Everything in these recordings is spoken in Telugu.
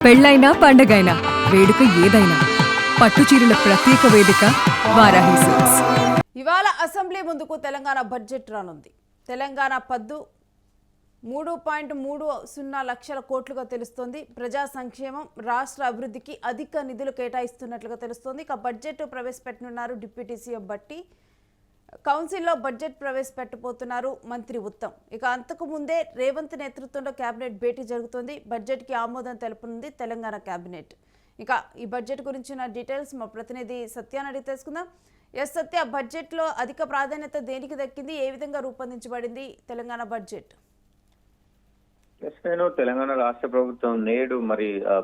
పెళ్ళైనా పండగైనా వేడుక ఏదైనా పట్టుచీరల ప్రత్యేక వేదిక వారాహి సిల్క్స్. ఇవాళ అసెంబ్లీ ముందుకు తెలంగాణ బడ్జెట్ రానుంది. తెలంగాణ పద్దు 3.30 లక్షల కోట్లుగా తెలుస్తోంది. ప్రజా సంక్షేమం, రాష్ట్ర అభివృద్ధికి అధిక నిధులు కేటాయిస్తున్నట్లుగా తెలుస్తోంది. ఇక బడ్జెట్ ప్రవేశపెట్టనున్నారు డిప్యూటీ సీఎం బట్టి. కౌన్సిల్లో బడ్జెట్ ప్రవేశపెట్టబోతున్నారు మంత్రి ఉత్తమ్. ఇక అంతకు ముందే రేవంత్ నేతృత్వంలో కేబినెట్ భేటీ జరుగుతోంది. బడ్జెట్కి ఆమోదం తెలుపనుంది తెలంగాణ కేబినెట్. ఇక ఈ బడ్జెట్ గురించిన డీటెయిల్స్ మా ప్రతినిధి సత్యాన్ని అడిగి తెలుసుకుందాం. ఎస్ సత్య, బడ్జెట్లో అధిక ప్రాధాన్యత దేనికి దక్కింది? ఏ విధంగా రూపొందించబడింది తెలంగాణ బడ్జెట్? నేను తెలంగాణ రాష్ట్ర ప్రభుత్వం నేడు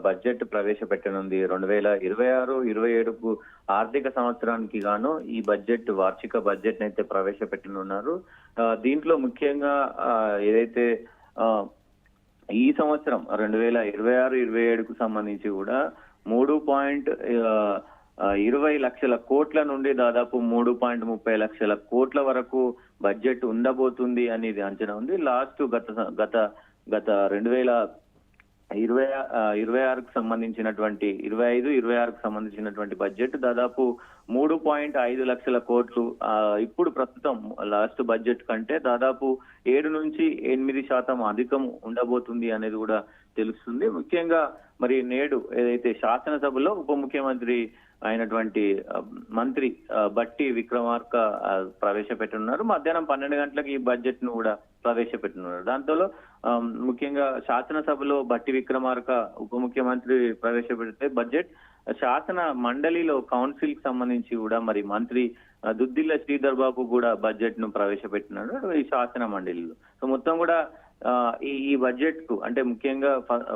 బడ్జెట్ ప్రవేశపెట్టనుంది. 2026-27కు ఆర్థిక సంవత్సరానికి గాను ఈ బడ్జెట్ వార్షిక బడ్జెట్ అయితే ప్రవేశపెట్టనున్నారు. దీంట్లో ముఖ్యంగా ఏదైతే ఈ సంవత్సరం 2026-27కు సంబంధించి కూడా 3.20 లక్షల కోట్ల నుండి దాదాపు 3.30 లక్షల కోట్ల వరకు బడ్జెట్ ఉండబోతుంది అనేది అంచనా ఉంది. లాస్ట్ గత 2026కు సంబంధించినటువంటి 25-26కు సంబంధించినటువంటి బడ్జెట్ దాదాపు 3.5 లక్షల కోట్లు. ఇప్పుడు ప్రస్తుతం లాస్ట్ బడ్జెట్ కంటే దాదాపు 7-8% అధికం ఉండబోతుంది అనేది కూడా తెలుస్తుంది. ముఖ్యంగా నేడు ఏదైతే శాసనసభలో ఉప ముఖ్యమంత్రి అయినటువంటి మంత్రి బట్టి విక్రమార్క ప్రవేశపెట్టనున్నారు. మధ్యాహ్నం 12 గంటలకు ఈ బడ్జెట్ ను కూడా ప్రవేశపెట్టనున్నారు. దాంతో ముఖ్యంగా శాసనసభలో బట్టి విక్రమార్క ఉప ముఖ్యమంత్రి ప్రవేశపెడితే బడ్జెట్ శాసన మండలిలో కౌన్సిల్ కి సంబంధించి కూడా మంత్రి దుద్దిల్ల శ్రీధర్ బాబు కూడా బడ్జెట్ ను ప్రవేశపెట్టినాడు ఈ శాసన మండలిలో. సో మొత్తం కూడా ఈ బడ్జెట్ కు అంటే ముఖ్యంగా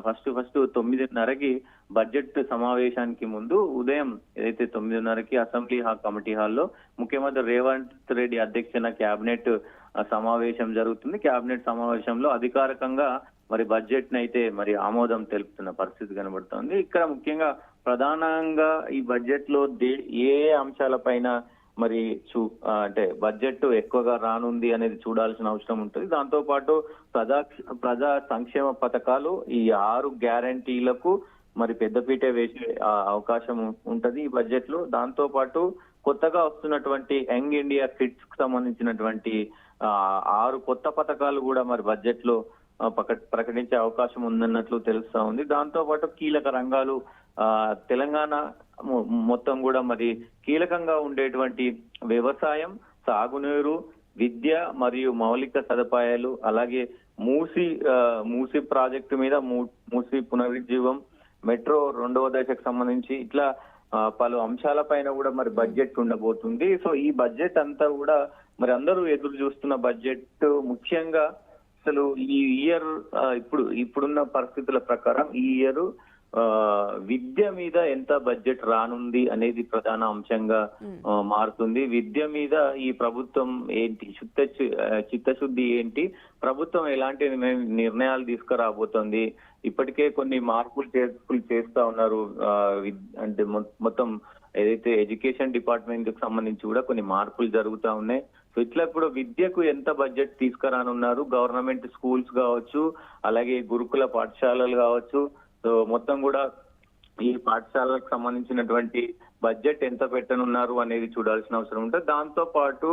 ఫస్ట్ 9:30కి బడ్జెట్ సమావేశానికి ముందు ఉదయం ఏదైతే 9:30కి అసెంబ్లీ కమిటీ హాల్లో ముఖ్యమంత్రి రేవంత్ రెడ్డి అధ్యక్షన కేబినెట్ సమావేశం జరుగుతుంది. కేబినెట్ సమావేశంలో అధికారికంగా బడ్జెట్ ని అయితే ఆమోదం తెలుపుతున్న పరిస్థితి కనబడుతోంది. ఇక్కడ ముఖ్యంగా ప్రధానంగా ఈ బడ్జెట్ లో ఏ అంశాలపైన అంటే బడ్జెట్ ఎక్కువగా రానుంది అనేది చూడాల్సిన అవసరం ఉంటుంది. దాంతో పాటు ప్రజా సంక్షేమ పథకాలు ఈ 6 గ్యారంటీలకు పెద్దపీట వేసే అవకాశం ఉంటది ఈ బడ్జెట్ లో. దాంతో పాటు కొత్తగా వస్తున్నటువంటి యంగ్ ఇండియా కిడ్స్ కు సంబంధించినటువంటి 6 కొత్త పథకాలు కూడా బడ్జెట్ లో ప్రకటించే అవకాశం ఉందన్నట్లు తెలుస్తా ఉంది. దాంతో పాటు కీలక రంగాలు తెలంగాణ మొత్తం కూడా కీలకంగా ఉండేటువంటి వ్యవసాయం, సాగునీరు, విద్య మరియు మౌలిక సదుపాయాలు, అలాగే మూసి ప్రాజెక్టు మీద మూసి పునరుజ్జీవం, మెట్రో 2వ దశకు సంబంధించి ఇట్లా పలు అంశాలపైన కూడా బడ్జెట్ ఉండబోతుంది. సో ఈ బడ్జెట్ అంతా కూడా అందరూ ఎదురు చూస్తున్న బడ్జెట్. ముఖ్యంగా అసలు ఈ ఇయర్ ఇప్పుడున్న పరిస్థితుల ప్రకారం ఈ ఇయర్ విద్య మీద ఎంత బడ్జెట్ రానుంది అనేది ప్రధాన అంశంగా మారుతుంది. విద్య మీద ఈ ప్రభుత్వం ఏంటి, చిత్తశుద్ధి ఏంటి, ప్రభుత్వం ఎలాంటి నిర్ణయాలు తీసుకురాబోతోంది. ఇప్పటికే కొన్ని మార్పులు చేస్తా ఉన్నారు. అంటే మొత్తం ఏదైతే ఎడ్యుకేషన్ డిపార్ట్మెంట్ కి సంబంధించి కూడా కొన్ని మార్పులు జరుగుతా ఉన్నాయి. సో ఇట్లా ఇప్పుడు విద్యకు ఎంత బడ్జెట్ తీసుకురానున్నారు, గవర్నమెంట్ స్కూల్స్ కావచ్చు, అలాగే గురుకుల పాఠశాలలు కావచ్చు. సో మొత్తం కూడా ఈ పాఠశాలకు సంబంధించినటువంటి బడ్జెట్ ఎంత పెట్టనున్నారు అనేది చూడాల్సిన అవసరం ఉంటుంది. దాంతో పాటు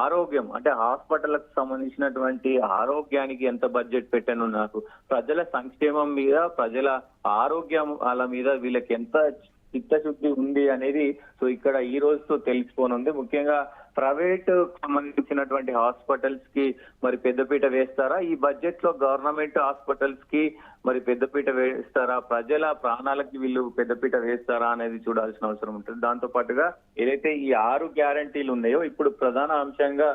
ఆరోగ్యం అంటే హాస్పిటల్కి సంబంధించినటువంటి ఆరోగ్యానికి ఎంత బడ్జెట్ పెట్టనున్నారు, ప్రజల సంక్షేమం మీద, ప్రజల ఆరోగ్యాల మీద వీళ్ళకి ఎంత చిత్తశుద్ధి ఉంది అనేది సో ఇక్కడ ఈ రోజుతో తెలిసిపోనుంది. ముఖ్యంగా ప్రైవేట్ సంబంధించినటువంటి హాస్పిటల్స్ కి పెద్దపీట వేస్తారా, ఈ బడ్జెట్ లో గవర్నమెంట్ హాస్పిటల్స్ కి పెద్దపీట వేస్తారా, ప్రజల ప్రాణాలకి వీళ్ళు పెద్దపీట వేస్తారా అనేది చూడాల్సిన అవసరం ఉంటుంది. దాంతో పాటుగా ఏదైతే ఈ 6 గ్యారంటీలు ఉన్నాయో ఇప్పుడు ప్రధాన అంశంగా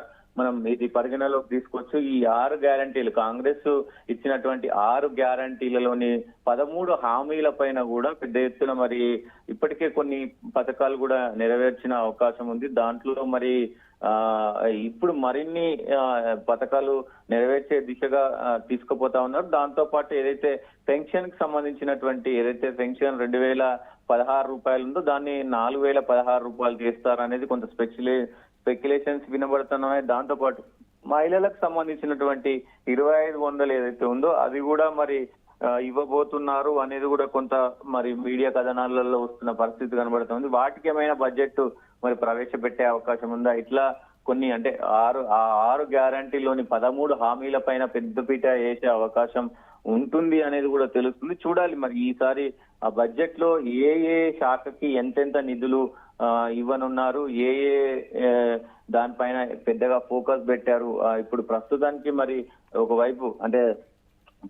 ఇది పరిగణలోకి తీసుకొచ్చు. ఈ 6 గ్యారంటీలు కాంగ్రెస్ ఇచ్చినటువంటి 6 గ్యారంటీలలోని 13 హామీల పైన కూడా పెద్ద ఎత్తున ఇప్పటికే కొన్ని పథకాలు కూడా నెరవేర్చిన అవకాశం ఉంది. దాంట్లో ఇప్పుడు మరిన్ని పథకాలు నెరవేర్చే దిశగా తీసుకుపోతా ఉన్నారు. దాంతో పాటు ఏదైతే పెన్షన్ కి సంబంధించినటువంటి పెన్షన్ 2016 రూపాయలు ఉందో దాన్ని 4016 రూపాయలు చేస్తారనేది కొంత స్పెక్యులేషన్స్ వినబడుతున్నాయి. దాంతో పాటు మహిళలకు సంబంధించినటువంటి 2500 ఏదైతే ఉందో అది కూడా ఇవ్వబోతున్నారు అనేది కూడా కొంత మరి మీడియా కథనాలలో వస్తున్న పరిస్థితి కనబడుతుంది. వాటికి ఏమైనా బడ్జెట్ మరి ప్రవేశపెట్టే అవకాశం ఉందా? ఇట్లా కొన్ని అంటే ఆరు గ్యారంటీలోని 13 హామీల పైన పెద్దపీట వేసే అవకాశం ఉంటుంది అనేది కూడా తెలుస్తుంది. చూడాలి మరి ఈసారి ఆ బడ్జెట్ లో ఏ ఏ శాఖకి ఎంతెంత నిధులు ఇవ్వనున్నారు, ఏ దానిపైన పెద్దగా ఫోకస్ పెట్టారు. ఇప్పుడు ప్రస్తుతానికి మరి ఒకవైపు అంటే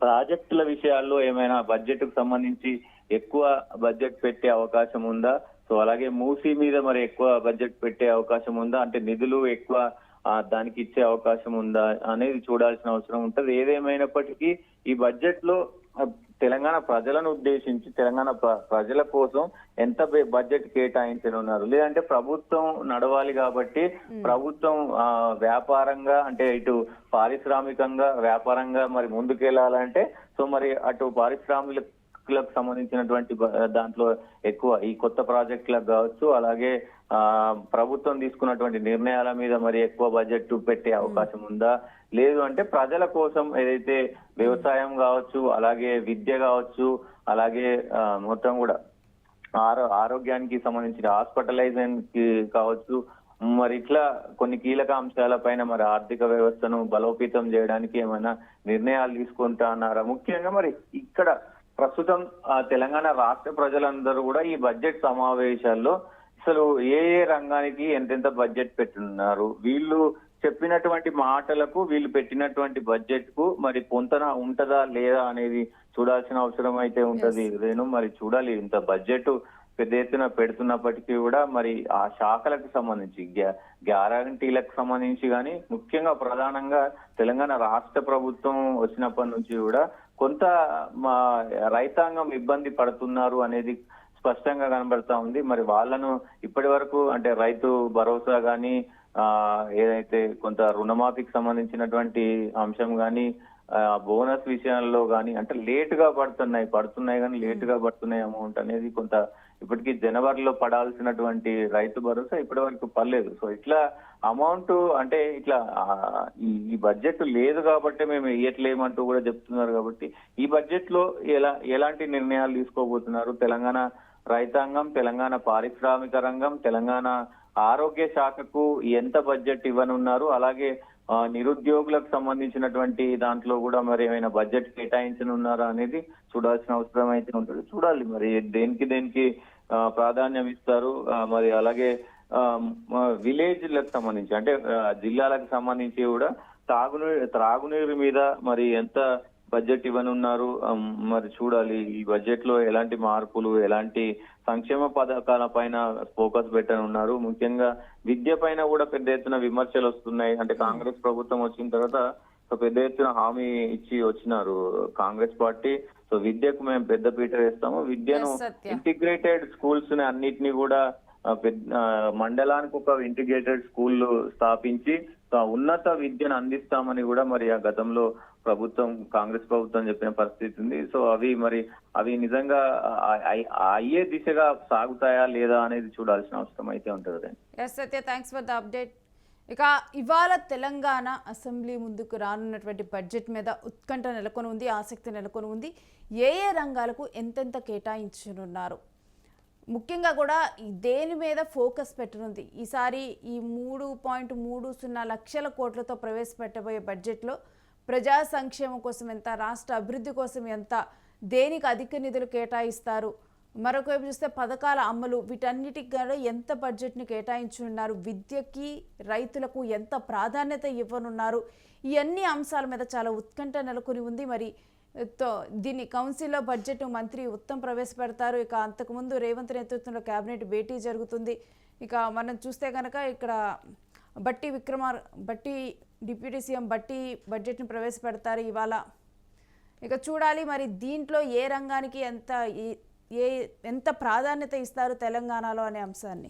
ప్రాజెక్టుల విషయాల్లో ఏమైనా బడ్జెట్ కు సంబంధించి ఎక్కువ బడ్జెట్ పెట్టే అవకాశం ఉందా? సో అలాగే మూసీ మీద మరి ఎక్కువ బడ్జెట్ పెట్టే అవకాశం ఉందా? అంటే నిధులు ఎక్కువ దానికి ఇచ్చే అవకాశం ఉందా అనేది చూడాల్సిన అవసరం ఉంటది. ఏదేమైనప్పటికీ ఈ బడ్జెట్ లో తెలంగాణ ప్రజలను ఉద్దేశించి తెలంగాణ ప్రజల కోసం ఎంత బడ్జెట్ కేటాయించనున్నారు, లేదంటే ప్రభుత్వం నడవాలి కాబట్టి ప్రభుత్వం వ్యాపారంగా అంటే ఇటు పారిశ్రామికంగా వ్యాపారంగా మరి ముందుకెళ్లాలంటే సో మరి అటు పారిశ్రామికులకు సంబంధించినటువంటి దాంట్లో ఎక్కువ ఈ కొత్త ప్రాజెక్టులకు కావచ్చు, అలాగే ప్రభుత్వం తీసుకున్నటువంటి నిర్ణయాల మీద మరి ఎక్కువ బడ్జెట్ పెట్టే అవకాశం ఉందా? లేదు అంటే ప్రజల కోసం ఏదైతే వ్యవసాయం కావచ్చు, అలాగే విద్య కావచ్చు, అలాగే మొత్తం కూడా ఆరోగ్యానికి సంబంధించిన హాస్పిటలైజేషన్ కి కావచ్చు, మరి ఇట్లా కొన్ని కీలక అంశాల పైన మరి ఆర్థిక వ్యవస్థను బలోపేతం చేయడానికి ఏమైనా నిర్ణయాలు తీసుకుంటా అన్నారా? ముఖ్యంగా మరి ఇక్కడ ప్రస్తుతం తెలంగాణ రాష్ట్ర ప్రజలందరూ కూడా ఈ బడ్జెట్ సమావేశాల్లో అసలు ఏ రంగానికి ఎంతెంత బడ్జెట్ పెట్టున్నారు, వీళ్ళు చెప్పినటువంటి మాటలకు వీళ్ళు పెట్టినటువంటి బడ్జెట్ కు మరి పొంతన ఉంటదా లేదా అనేది చూడాల్సిన అవసరం అయితే ఉంటది. రేణు మరి చూడాలి. ఇంత బడ్జెట్ పెద్ద ఎత్తున పెడుతున్నప్పటికీ కూడా మరి ఆ శాఖలకు సంబంధించి గ్యారంటీలకు సంబంధించి కానీ ముఖ్యంగా ప్రధానంగా తెలంగాణ రాష్ట్ర ప్రభుత్వం వచ్చినప్పటి నుంచి కూడా కొంత మా రైతాంగం ఇబ్బంది పడుతున్నారు అనేది స్పష్టంగా కనబడతా ఉంది. మరి వాళ్ళను ఇప్పటి వరకు అంటే రైతు భరోసా గాని ఏదైతే కొంత రుణమాఫీకి సంబంధించినటువంటి అంశం గాని బోనస్ విషయంలో గాని అంటే లేట్ గా పడుతున్నాయి కానీ లేట్ గా పడుతున్నాయి అమౌంట్ అనేది కొంత ఇప్పటికీ జనవరిలో పడాల్సినటువంటి రైతు భరోసా ఇప్పటి వరకు పడలేదు. సో ఇట్లా అమౌంట్ అంటే ఇట్లా ఈ బడ్జెట్ లేదు కాబట్టి మేము ఇయ్యట్లేమంటూ కూడా చెప్తున్నారు. కాబట్టి ఈ బడ్జెట్ లో ఎలాంటి నిర్ణయాలు తీసుకోబోతున్నారు? తెలంగాణ రైతాంగం, తెలంగాణ పారిశ్రామిక రంగం, తెలంగాణ ఆరోగ్య శాఖకు ఎంత బడ్జెట్ ఇవ్వనున్నారు, అలాగే నిరుద్యోగులకు సంబంధించినటువంటి దాంట్లో కూడా మరి ఏమైనా బడ్జెట్ కేటాయించనున్నారా అనేది చూడాల్సిన అవసరం అయితే ఉంటుంది. చూడాలి మరి దేనికి ప్రాధాన్యం ఇస్తారు. మరి అలాగే విలేజ్లకు సంబంధించి అంటే జిల్లాలకు సంబంధించి కూడా త్రాగునీరు మీద మరి ఎంత బడ్జెట్ ఇవ్వనున్నారు మరి చూడాలి. ఈ బడ్జెట్ లో ఎలాంటి మార్పులు, ఎలాంటి సంక్షేమ పథకాల పైన ఫోకస్ పెట్టనున్నారు. ముఖ్యంగా విద్య పైన కూడా పెద్ద ఎత్తున విమర్శలు వస్తున్నాయి. అంటే కాంగ్రెస్ ప్రభుత్వం వచ్చిన తర్వాత పెద్ద ఎత్తున హామీ ఇచ్చి వచ్చినారు కాంగ్రెస్ పార్టీ. సో విద్యకు మేము పెద్ద పీట వేస్తాము, విద్యను ఇంటిగ్రేటెడ్ స్కూల్స్ అన్నిటినీ కూడా మండలానికి ఒక ఇంటిగ్రేటెడ్ స్కూల్ స్థాపించి ఉన్నత విద్యను అందిస్తామని కూడా మరి ఆ గతంలో కాంగ్రెస్ ప్రభుత్వం చెప్పిన పరిస్థితి ఉంది. సో అవి నిజంగా అయ్యే దిశగా సాగుతాయా లేదా అనేది చూడాల్సిన అవసరం అయితే ఉంటుంది. సత్య, థ్యాంక్స్ ఫర్ ద అప్డేట్. ఇక ఇవాళ తెలంగాణ అసెంబ్లీ ముందుకు రానున్నటువంటి బడ్జెట్ మీద ఉత్కంఠ నెలకొని ఉంది, ఆసక్తి నెలకొని ఉంది. ఏ రంగాలకు ఎంతెంత కేటాయించనున్నారు, ముఖ్యంగా కూడా దేని మీద ఫోకస్ పెట్టనుంది? ఈసారి ఈ 3.30 లక్షల కోట్లతో ప్రవేశపెట్టబోయే బడ్జెట్లో ప్రజా సంక్షేమం కోసం ఎంత, రాష్ట్ర అభివృద్ధి కోసం ఎంత, దేనికి అధిక నిధులు కేటాయిస్తారు, మరొక వైపు చూస్తే పథకాల అమలు, వీటన్నిటికి కూడా ఎంత బడ్జెట్ని కేటాయించనున్నారు, విద్యకి రైతులకు ఎంత ప్రాధాన్యత ఇవ్వనున్నారు, ఈ అన్ని అంశాల మీద చాలా ఉత్కంఠ నెలకొని ఉంది. మరి దీన్ని కౌన్సిల్లో బడ్జెట్ మంత్రి ఉత్తమ్ ప్రవేశపెడతారు. ఇక అంతకుముందు రేవంత్ నేతృత్వంలో కేబినెట్ భేటీ జరుగుతుంది. ఇక మనం చూస్తే కనుక ఇక్కడ బట్టి డిప్యూటీ సీఎం బట్టి బడ్జెట్ని ప్రవేశపెడతారు ఇవాళ. ఇక చూడాలి మరి దీంట్లో ఏ రంగానికి ఎంత ప్రాధాన్యత ఇస్తారు తెలంగాణలో అనే అంశాన్ని.